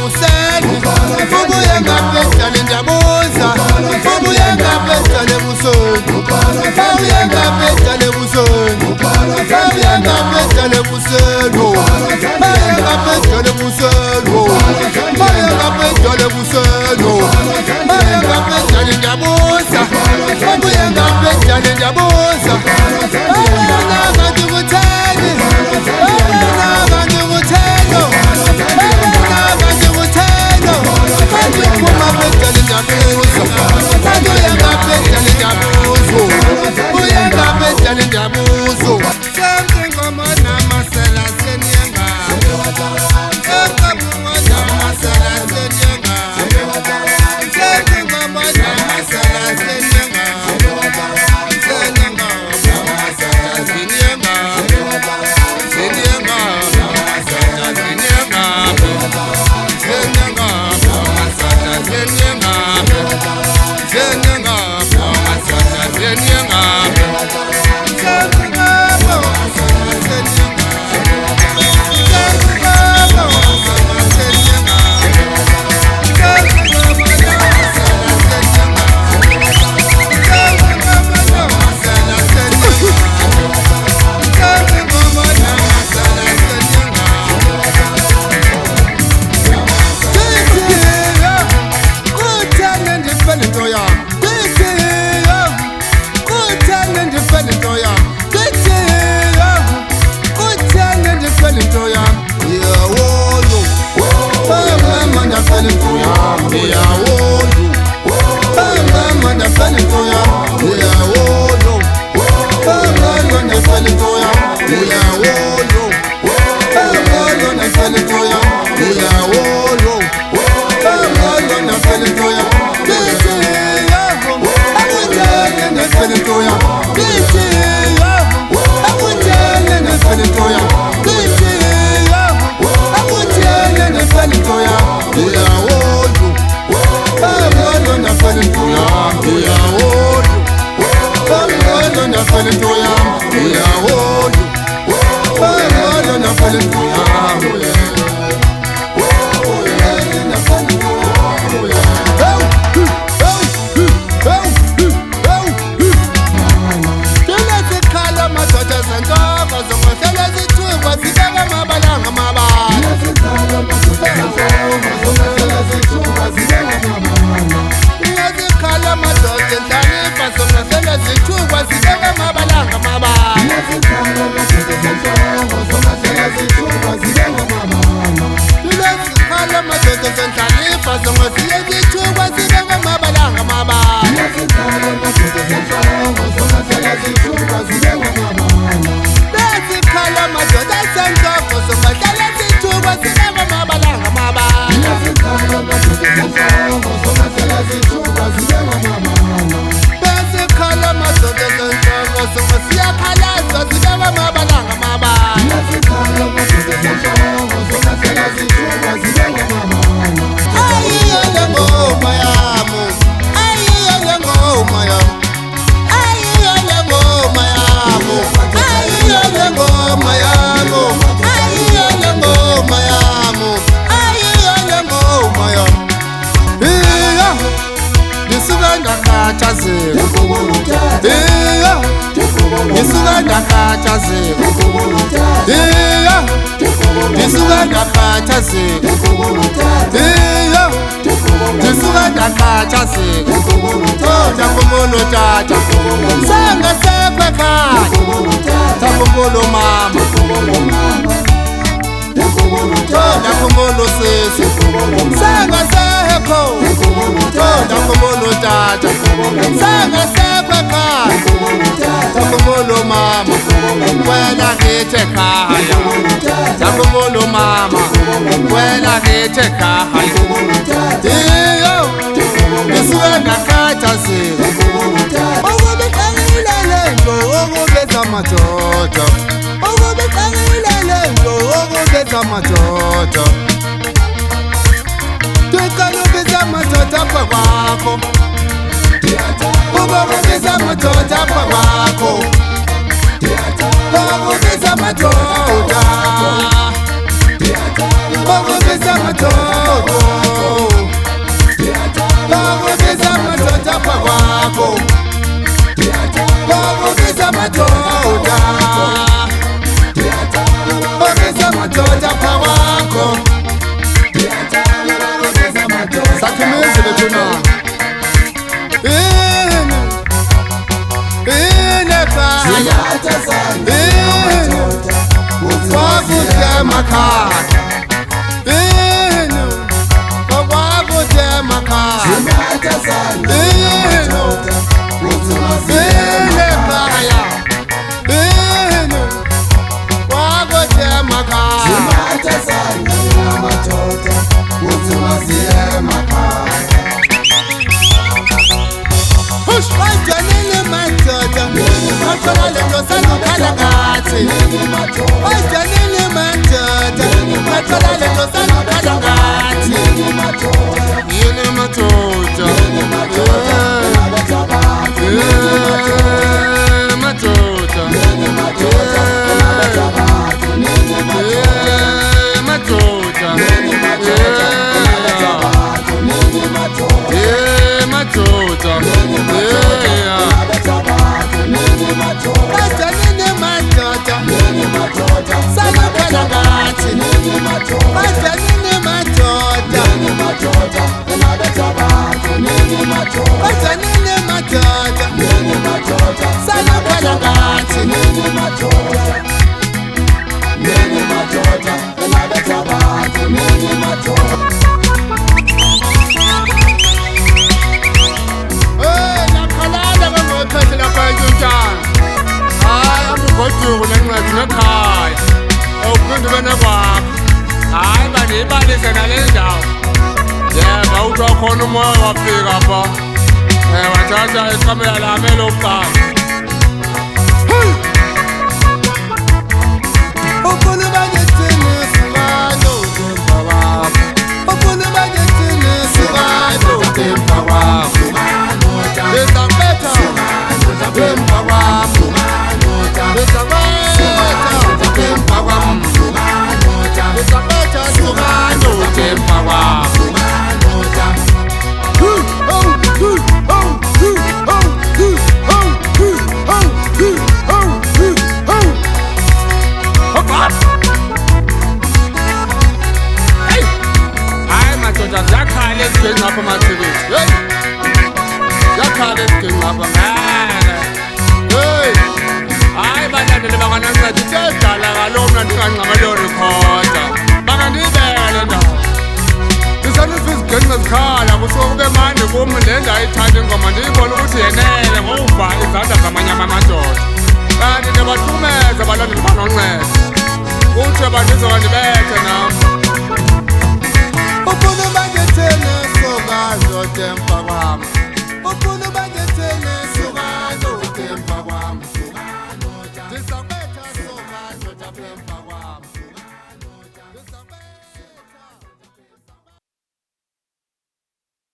ebusweni ubuye ngaphetshana ndiyabuza ubuye ngaphetshana ebusweni ubuye ngaphetshana ebusweni ubuye ngaphetshana ebusweni ubuye ngaphetshana ebusweni ubuye ngaphetshana ebusweni ubuye ngaphetshana ndiyabuza ubuye ngaphetshana ndiyabuza ngathi kutheni ngathi kutheno ngathi kutheno ngathi uphuma phezulu ndiyabuza ngathi uye ngaphetshana ndiyabuza uye ngaphetshana ndiyabuza sonke ngoma namasela senyenga sonke ngoma namasela senyenga sonke ngoma namasela senyenga bakubiza madoda, bakubiza madoda pakwakho, bakubiza madoda, bakubiza madoda pakwakho. Sakhimizi betuna khona umoya wafika apha wathatha ikamela lami elokuqala ufuna bagethini sibalo emva kwakho ufuna bagethini sibalo emva kwakho bezabetha emva kwakho bezabetha emva kwakho bezabetha sibalo emva kwakho. Ngapha mathekisi hey yakhala esigcini ngapha ngene hey hayi balandele bangananceda sedala kalomna ndinganqameloni khonja bangandibele ndawo ndisanisa izigcini ngezikhala kusuka kube mandi kum ndenza ayithanda ingoma ndiyibona ukuthi yenele ngokuva izandla zamanyama amadoda kanti ndibathumeza balandele banonceda kuthi bandizoba ndibethe nam ufuna bagethene them